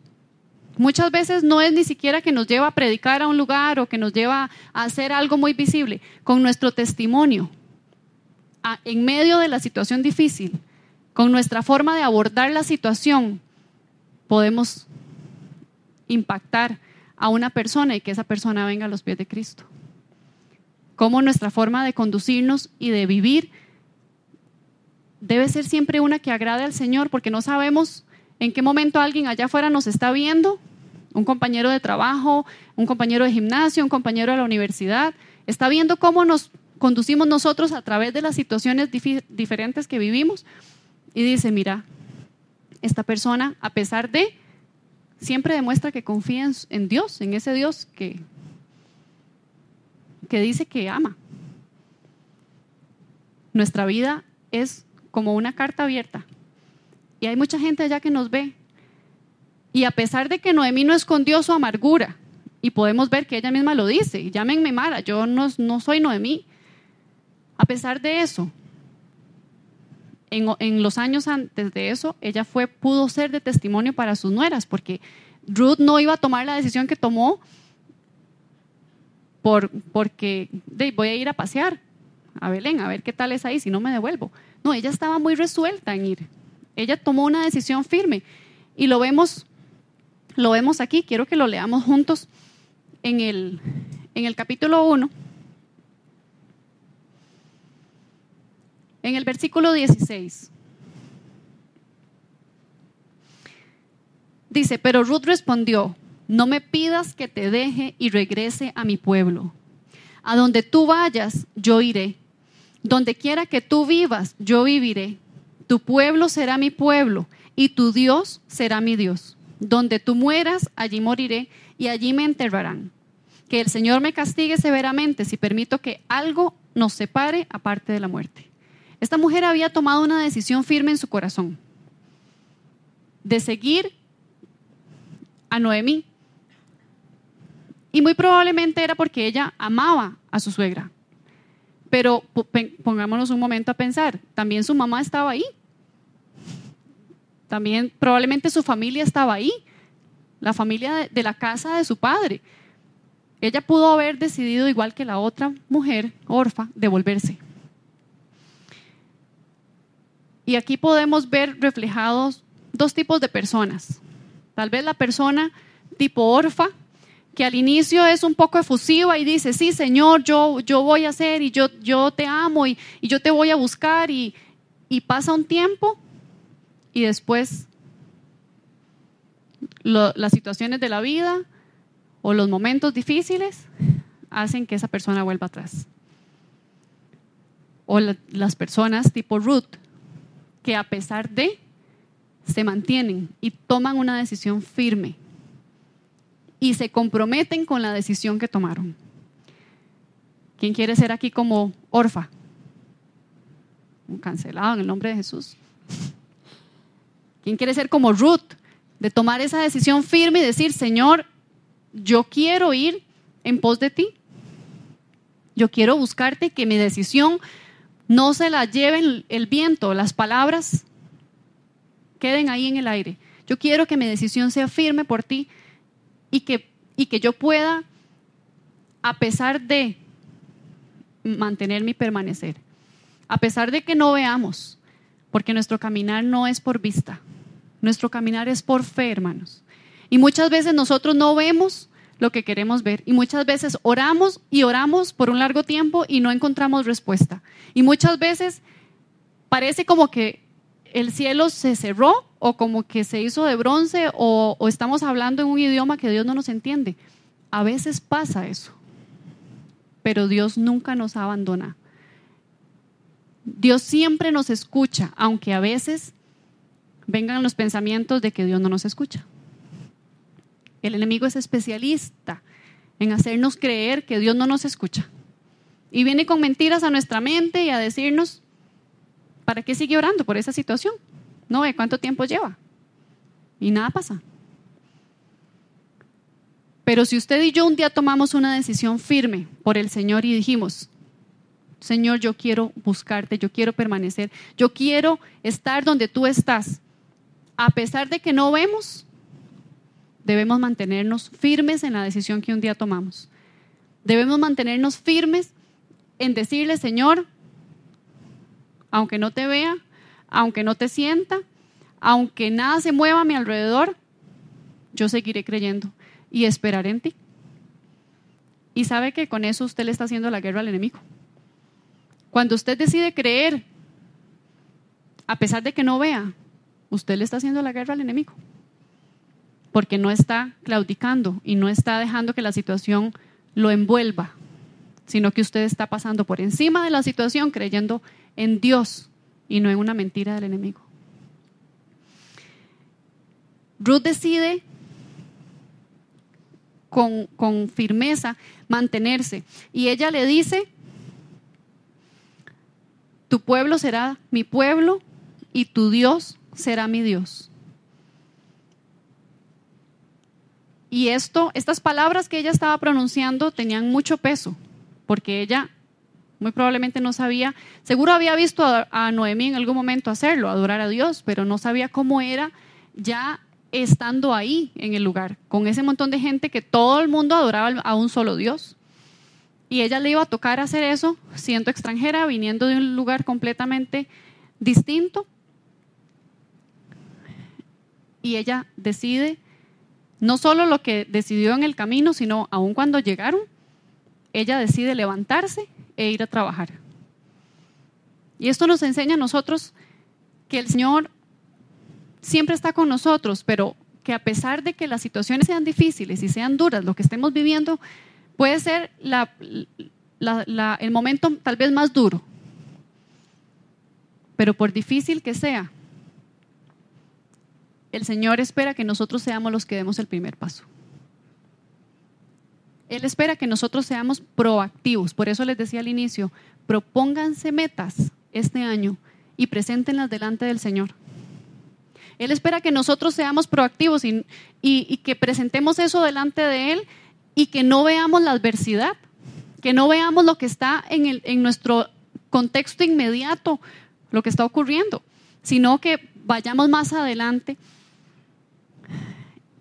Muchas veces no es ni siquiera que nos lleva a predicar a un lugar o que nos lleva a hacer algo muy visible. Con nuestro testimonio, en medio de la situación difícil, con nuestra forma de abordar la situación, podemos impactar a una persona y que esa persona venga a los pies de Cristo. Cómo nuestra forma de conducirnos y de vivir debe ser siempre una que agrade al Señor, porque no sabemos en qué momento alguien allá afuera nos está viendo, un compañero de trabajo, un compañero de gimnasio, un compañero de la universidad, está viendo cómo nos conducimos nosotros a través de las situaciones diferentes que vivimos y dice, mira, esta persona, a pesar de, siempre demuestra que confía en Dios, en ese Dios que dice que ama. Nuestra vida es como una carta abierta. Y hay mucha gente allá que nos ve. Y a pesar de que Noemí no escondió su amargura, y podemos ver que ella misma lo dice, llámenme Mara, yo no soy Noemí. A pesar de eso, en los años antes de eso, ella pudo ser de testimonio para sus nueras, porque Ruth no iba a tomar la decisión que tomó porque voy a ir a pasear a Belén, a ver qué tal es ahí, si no me devuelvo. No, ella estaba muy resuelta en ir. Ella tomó una decisión firme y lo vemos aquí. Quiero que lo leamos juntos en el capítulo 1, en el versículo 16. Dice, pero Ruth respondió, no me pidas que te deje y regrese a mi pueblo. A donde tú vayas, yo iré. Donde quiera que tú vivas, yo viviré. Tu pueblo será mi pueblo y tu Dios será mi Dios. Donde tú mueras, allí moriré y allí me enterrarán. Que el Señor me castigue severamente si permito que algo nos separe aparte de la muerte. Esta mujer había tomado una decisión firme en su corazón de seguir a Noemí. Y muy probablemente era porque ella amaba a su suegra. Pero pongámonos un momento a pensar, también su mamá estaba ahí. También probablemente su familia estaba ahí, la familia de la casa de su padre. Ella pudo haber decidido, igual que la otra mujer, Orfa, devolverse. Y aquí podemos ver reflejados dos tipos de personas. Tal vez la persona tipo Orfa, que al inicio es un poco efusiva y dice, sí, Señor, yo voy a hacer y yo te amo y yo te voy a buscar y pasa un tiempo y después las situaciones de la vida o los momentos difíciles hacen que esa persona vuelva atrás. O las personas tipo Ruth, que a pesar de, se mantienen y toman una decisión firme y se comprometen con la decisión que tomaron. ¿Quién quiere ser aquí como Orfa? Cancelado en el nombre de Jesús. ¿Quién quiere ser como Ruth? De tomar esa decisión firme y decir, Señor, yo quiero ir en pos de ti. Yo quiero buscarte y que mi decisión no se la lleven el viento, las palabras queden ahí en el aire. Yo quiero que mi decisión sea firme por ti y que yo pueda, a pesar de mantenerme y permanecer, a pesar de que no veamos, porque nuestro caminar no es por vista, nuestro caminar es por fe, hermanos. Y muchas veces nosotros no vemos lo que queremos ver. Y muchas veces oramos y oramos por un largo tiempo y no encontramos respuesta. Y muchas veces parece como que el cielo se cerró o como que se hizo de bronce o estamos hablando en un idioma que Dios no nos entiende. A veces pasa eso, pero Dios nunca nos abandona. Dios siempre nos escucha, aunque a veces vengan los pensamientos de que Dios no nos escucha. El enemigo es especialista en hacernos creer que Dios no nos escucha. Y viene con mentiras a nuestra mente y a decirnos, ¿para qué sigue orando por esa situación? No ve cuánto tiempo lleva. Y nada pasa. Pero si usted y yo un día tomamos una decisión firme por el Señor y dijimos, Señor, yo quiero buscarte, yo quiero permanecer, yo quiero estar donde tú estás, a pesar de que no vemos, debemos mantenernos firmes en la decisión que un día tomamos. Debemos mantenernos firmes en decirle, Señor, aunque no te vea, aunque no te sienta, aunque nada se mueva a mi alrededor, yo seguiré creyendo y esperaré en ti. Y sabe que con eso usted le está haciendo la guerra al enemigo. Cuando usted decide creer, a pesar de que no vea, usted le está haciendo la guerra al enemigo. Porque no está claudicando y no está dejando que la situación lo envuelva, sino que usted está pasando por encima de la situación creyendo en Dios y no en una mentira del enemigo. Ruth decide con firmeza mantenerse y ella le dice, tu pueblo será mi pueblo y tu Dios será mi Dios. Y estas palabras que ella estaba pronunciando tenían mucho peso, porque ella muy probablemente no sabía, seguro había visto a Noemí en algún momento hacerlo, adorar a Dios, pero no sabía cómo era ya estando ahí en el lugar, con ese montón de gente que todo el mundo adoraba a un solo Dios. Y ella le iba a tocar hacer eso siendo extranjera, viniendo de un lugar completamente distinto. Y ella decide no solo lo que decidió en el camino, sino aún cuando llegaron, ella decide levantarse e ir a trabajar. Y esto nos enseña a nosotros que el Señor siempre está con nosotros, pero que a pesar de que las situaciones sean difíciles y sean duras, lo que estemos viviendo puede ser el momento tal vez más duro. Pero por difícil que sea, el Señor espera que nosotros seamos los que demos el primer paso. Él espera que nosotros seamos proactivos. Por eso les decía al inicio, propónganse metas este año y preséntenlas delante del Señor. Él espera que nosotros seamos proactivos y que presentemos eso delante de Él y que no veamos la adversidad, que no veamos lo que está en nuestro contexto inmediato, lo que está ocurriendo, sino que vayamos más adelante,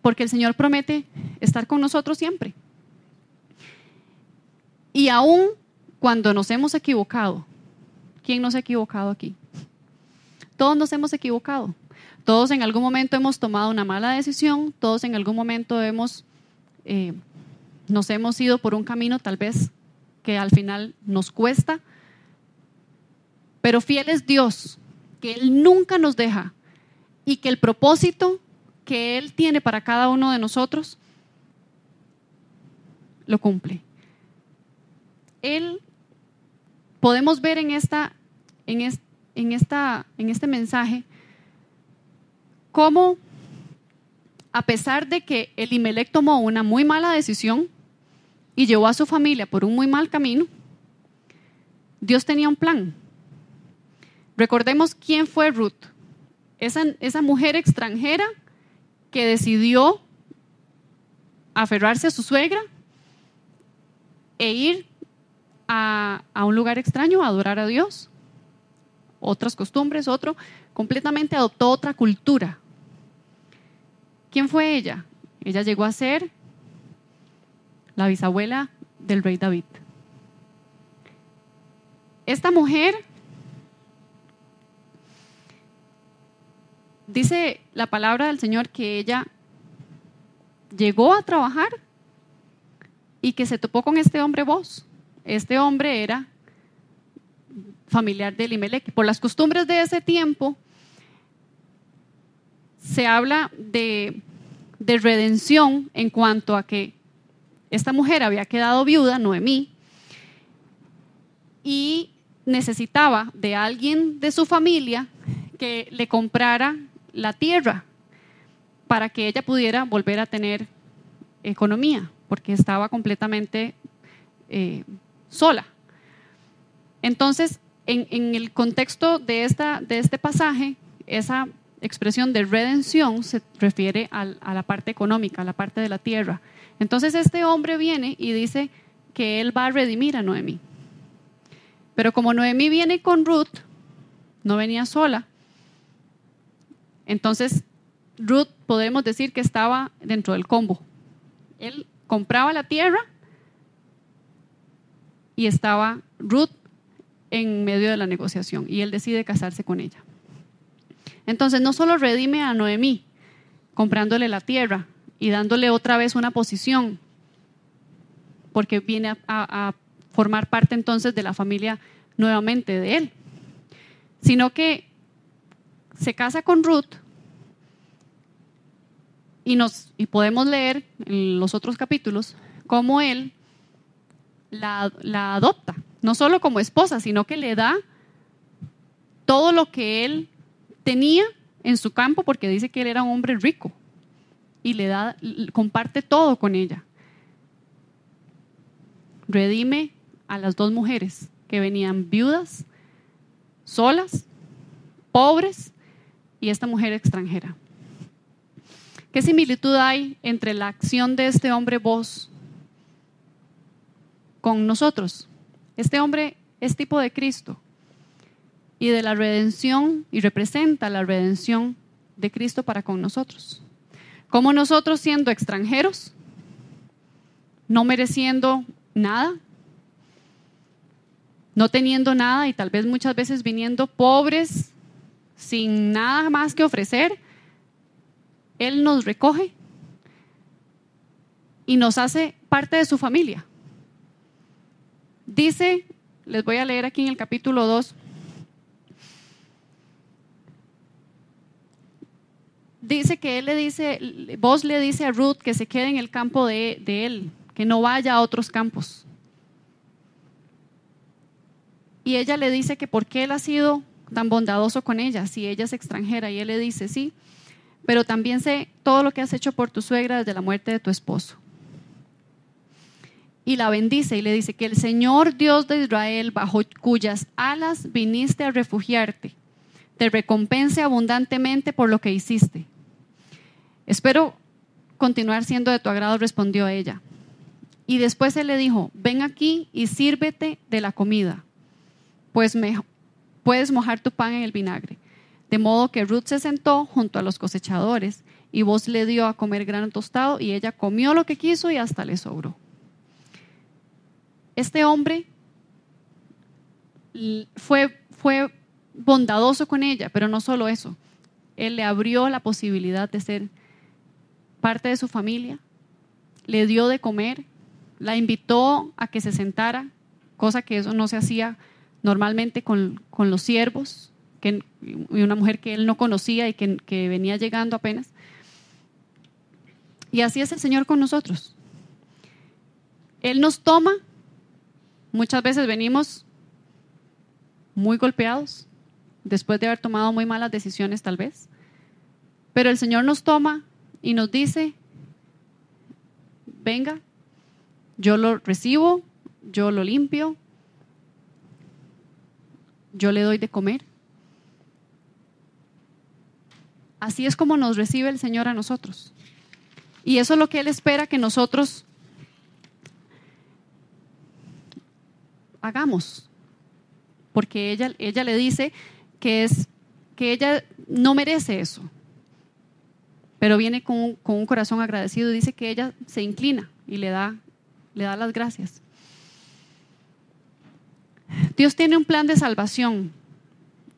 porque el Señor promete estar con nosotros siempre. Y aún cuando nos hemos equivocado, ¿quién nos ha equivocado aquí? Todos nos hemos equivocado. Todos en algún momento hemos tomado una mala decisión, todos en algún momento nos hemos ido por un camino tal vez que al final nos cuesta, pero fiel es Dios, que Él nunca nos deja y que el propósito que Él tiene para cada uno de nosotros lo cumple. Podemos ver en este mensaje cómo, a pesar de que Elimelec tomó una muy mala decisión y llevó a su familia por un muy mal camino, Dios tenía un plan. Recordemos quién fue Ruth, esa mujer extranjera que decidió aferrarse a su suegra e ir a un lugar extraño a adorar a Dios, otras costumbres, completamente adoptó otra cultura. ¿Quién fue ella? Ella llegó a ser la bisabuela del rey David. Esta mujer, dice la palabra del Señor que ella llegó a trabajar y que se topó con este hombre Boaz. Este hombre era familiar de Elimelec. Por las costumbres de ese tiempo, se habla de redención en cuanto a que esta mujer había quedado viuda, Noemí, y necesitaba de alguien de su familia que le comprara la tierra para que ella pudiera volver a tener economía, porque estaba completamente sola. Entonces, en el contexto de este pasaje, esa expresión de redención se refiere a la parte económica, a la parte de la tierra. Entonces este hombre viene y dice que él va a redimir a Noemí. Pero como Noemí viene con Ruth, no venía sola, entonces Ruth podemos decir que estaba dentro del combo. Él compraba la tierra y estaba Ruth en medio de la negociación y él decide casarse con ella. Entonces no solo redime a Noemí comprándole la tierra y dándole otra vez una posición, porque viene a formar parte entonces de la familia nuevamente de él, sino que se casa con Ruth y podemos leer en los otros capítulos cómo él la adopta, no solo como esposa, sino que le da todo lo que él tenía en su campo, porque dice que él era un hombre rico y comparte todo con ella. Redime a las dos mujeres que venían viudas, solas, pobres, y esta mujer extranjera. ¿Qué similitud hay entre la acción de este hombre Boaz con nosotros? Este hombre es tipo de Cristo y de la redención, y representa la redención de Cristo para con nosotros. Como nosotros, siendo extranjeros, no mereciendo nada, no teniendo nada y tal vez muchas veces viniendo pobres, sin nada más que ofrecer, Él nos recoge y nos hace parte de su familia. Dice, les voy a leer aquí en el capítulo 2, dice que Boaz le dice a Ruth que se quede en el campo de él, que no vaya a otros campos. Y ella le dice que por qué él ha sido tan bondadoso con ella, si ella es extranjera. Y él le dice, sí, pero también sé todo lo que has hecho por tu suegra desde la muerte de tu esposo. Y la bendice y le dice que el Señor Dios de Israel, bajo cuyas alas viniste a refugiarte, te recompense abundantemente por lo que hiciste. Espero continuar siendo de tu agrado, respondió ella. Y después él le dijo, ven aquí y sírvete de la comida, pues puedes mojar tu pan en el vinagre. De modo que Ruth se sentó junto a los cosechadores y Boaz le dio a comer grano tostado y ella comió lo que quiso y hasta le sobró. Este hombre fue bondadoso con ella, pero no solo eso. Él le abrió la posibilidad de ser parte de su familia, le dio de comer, la invitó a que se sentara, cosa que eso no se hacía normalmente con los siervos, y una mujer que él no conocía y que venía llegando apenas. Y así es el Señor con nosotros. Él nos toma, muchas veces venimos muy golpeados, después de haber tomado muy malas decisiones tal vez, pero el Señor nos toma y nos dice, venga, yo lo recibo, yo lo limpio, yo le doy de comer. Así es como nos recibe el Señor a nosotros. Y eso es lo que Él espera que nosotros hagamos. Porque ella le dice que ella no merece eso. Pero viene con un corazón agradecido y dice que ella se inclina y le da las gracias. Dios tiene un plan de salvación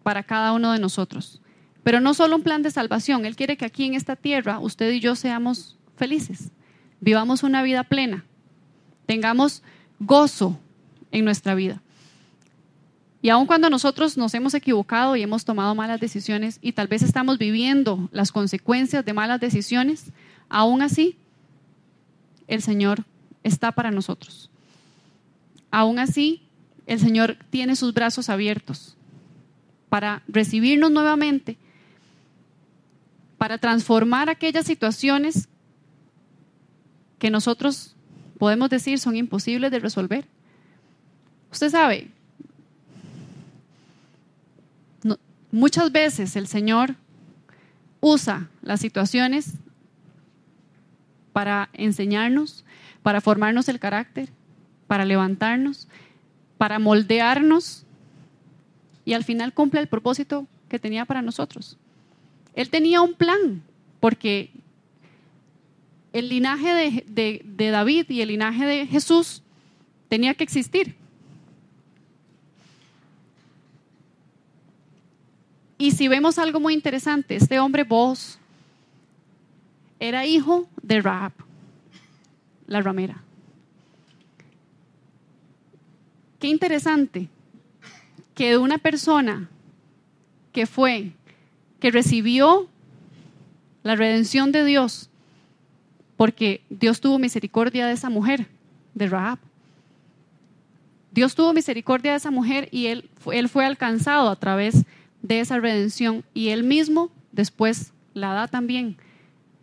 para cada uno de nosotros. Pero no solo un plan de salvación, Él quiere que aquí en esta tierra usted y yo seamos felices, vivamos una vida plena, tengamos gozo en nuestra vida. Y aun cuando nosotros nos hemos equivocado y hemos tomado malas decisiones y tal vez estamos viviendo las consecuencias de malas decisiones, aún así el Señor está para nosotros. Aún así el Señor tiene sus brazos abiertos para recibirnos nuevamente, para transformar aquellas situaciones que nosotros podemos decir son imposibles de resolver. Usted sabe, muchas veces el Señor usa las situaciones para enseñarnos, para formarnos el carácter, para levantarnos, para moldearnos y al final cumple el propósito que tenía para nosotros. Él tenía un plan, porque el linaje de David y el linaje de Jesús tenía que existir. Y si vemos algo muy interesante, este hombre Boaz era hijo de Rahab, la ramera. Qué interesante que una persona que recibió la redención de Dios, porque Dios tuvo misericordia de esa mujer, de Rahab. Dios tuvo misericordia de esa mujer y él fue alcanzado a través de esa redención y él mismo después la da también.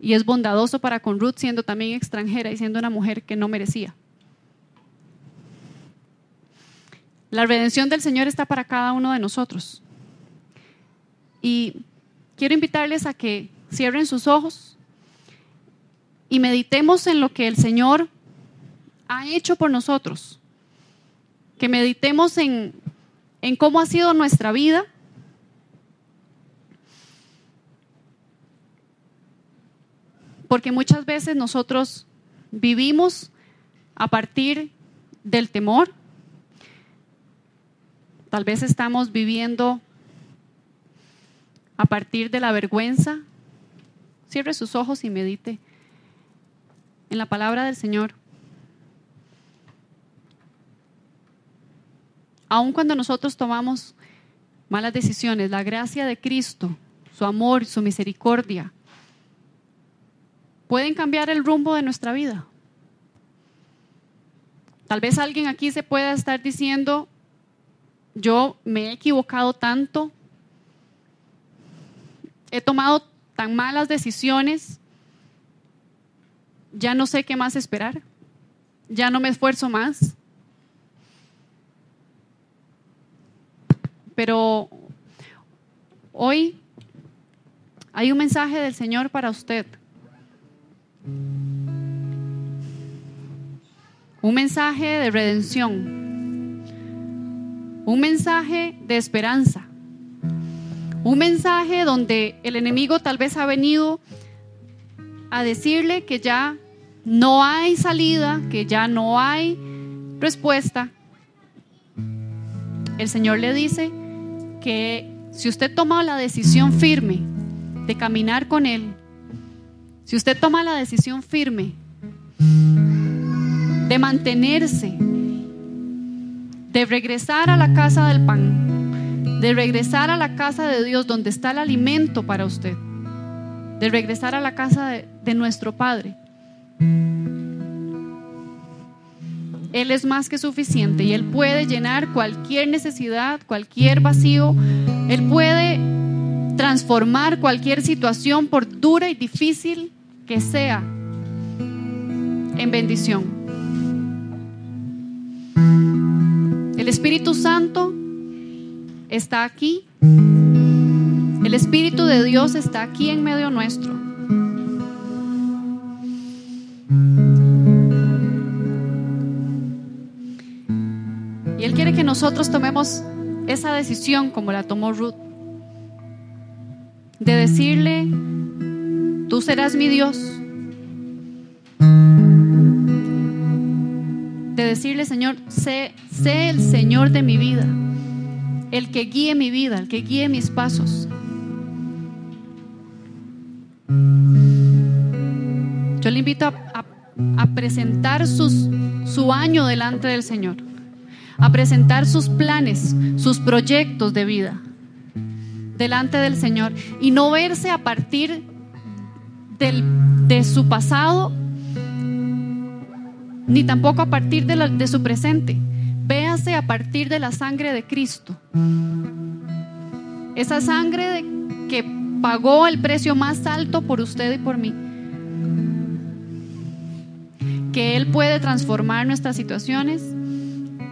Y es bondadoso para con Ruth, siendo también extranjera y siendo una mujer que no merecía. La redención del Señor está para cada uno de nosotros. Y quiero invitarles a que cierren sus ojos y meditemos en lo que el Señor ha hecho por nosotros. Que meditemos en cómo ha sido nuestra vida. Porque muchas veces nosotros vivimos a partir del temor. Tal vez estamos viviendo a partir de la vergüenza. Cierre sus ojos y medite en la palabra del Señor. Aun cuando nosotros tomamos malas decisiones, la gracia de Cristo, su amor, su misericordia, pueden cambiar el rumbo de nuestra vida. Tal vez alguien aquí se pueda estar diciendo, yo me he equivocado tanto, he tomado tan malas decisiones, ya no sé qué más esperar, ya no me esfuerzo más. Pero hoy hay un mensaje del Señor para usted. un mensaje de redención, un mensaje de esperanza, un mensaje donde el enemigo tal vez ha venido a decirle que ya no hay salida, que ya no hay respuesta. El Señor le dice que si usted toma la decisión firme de caminar con Él, si usted toma la decisión firme de mantenerse, de regresar a la casa del pan, de regresar a la casa de Dios donde está el alimento para usted, de regresar a la casa de nuestro Padre, Él es más que suficiente y Él puede llenar cualquier necesidad, cualquier vacío. Él puede transformar cualquier situación, por dura y difícil que sea, en bendición. El Espíritu Santo está aquí. El Espíritu de Dios está aquí en medio nuestro. Y Él quiere que nosotros tomemos esa decisión como la tomó Ruth, de decirle: tú serás mi Dios. De decirle: Señor, sé el Señor de mi vida, el que guíe mi vida, el que guíe mis pasos. Yo le invito a presentar su año delante del Señor, a presentar sus planes, sus proyectos de vida delante del Señor, y no verse a partir de su pasado, ni tampoco a partir de su presente. Véase a partir de la sangre de Cristo, esa sangre que pagó el precio más alto por usted y por mí, que Él puede transformar nuestras situaciones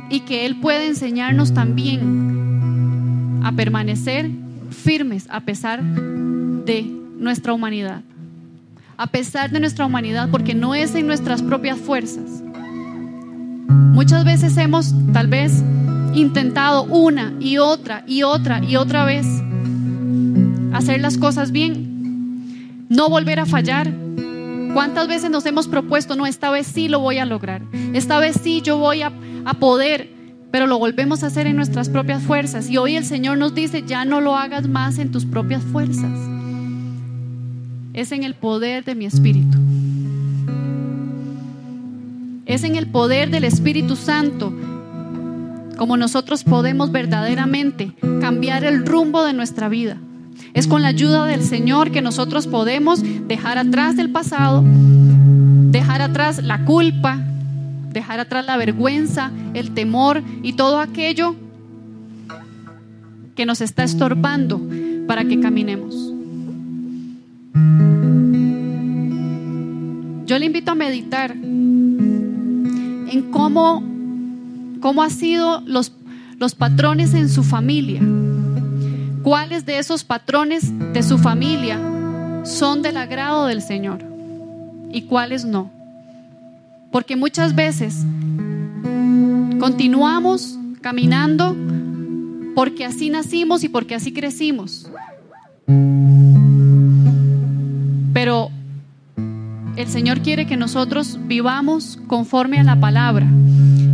y que Él puede enseñarnos también a permanecer firmes a pesar de nuestra humanidad. A pesar de nuestra humanidad, porque no es en nuestras propias fuerzas. Muchas veces hemos tal vez intentado una y otra y otra y otra vez hacer las cosas bien, no volver a fallar. ¿Cuántas veces nos hemos propuesto: no, esta vez sí lo voy a lograr, esta vez sí yo voy a poder, pero lo volvemos a hacer en nuestras propias fuerzas? Y hoy el Señor nos dice: ya no lo hagas más en tus propias fuerzas, es en el poder de mi Espíritu, es en el poder del Espíritu Santo como nosotros podemos verdaderamente cambiar el rumbo de nuestra vida. Es con la ayuda del Señor que nosotros podemos dejar atrás el pasado, dejar atrás la culpa, dejar atrás la vergüenza, el temor y todo aquello que nos está estorbando para que caminemos. Yo le invito a meditar en cómo han sido los patrones en su familia. ¿Cuáles de esos patrones de su familia son del agrado del Señor y cuáles no? Porque muchas veces continuamos caminando porque así nacimos y porque así crecimos. Pero el Señor quiere que nosotros vivamos conforme a la palabra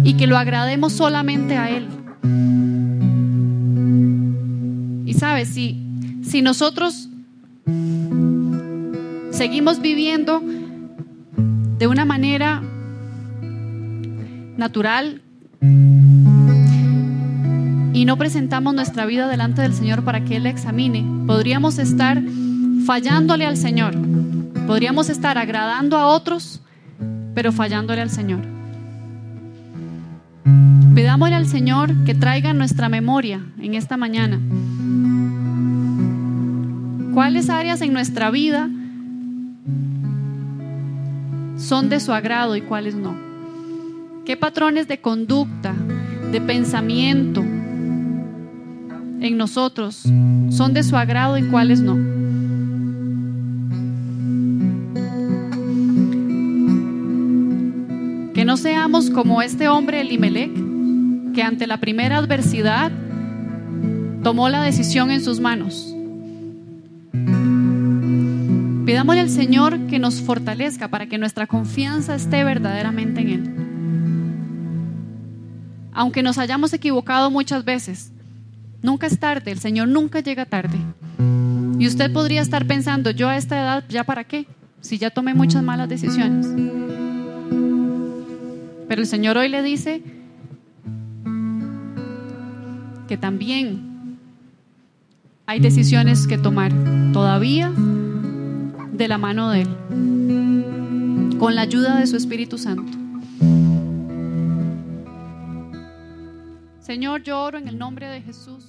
y que lo agrademos solamente a Él. Y sabes, si nosotros seguimos viviendo de una manera natural y no presentamos nuestra vida delante del Señor para que Él la examine, podríamos estar fallándole al Señor, podríamos estar agradando a otros, pero fallándole al Señor. Pidámosle al Señor que traiga en nuestra memoria en esta mañana cuáles áreas en nuestra vida son de su agrado y cuáles no. ¿Qué patrones de conducta, de pensamiento en nosotros son de su agrado y cuáles no? Que no seamos como este hombre Elimelec, que ante la primera adversidad tomó la decisión en sus manos. Pidámosle al Señor que nos fortalezca para que nuestra confianza esté verdaderamente en Él. Aunque nos hayamos equivocado muchas veces, nunca es tarde, el Señor nunca llega tarde. Y usted podría estar pensando, yo a esta edad, ¿ya para qué? Si ya tomé muchas malas decisiones. Pero el Señor hoy le dice que también hay decisiones que tomar todavía de la mano de Él, con la ayuda de su Espíritu Santo. Señor, yo oro en el nombre de Jesús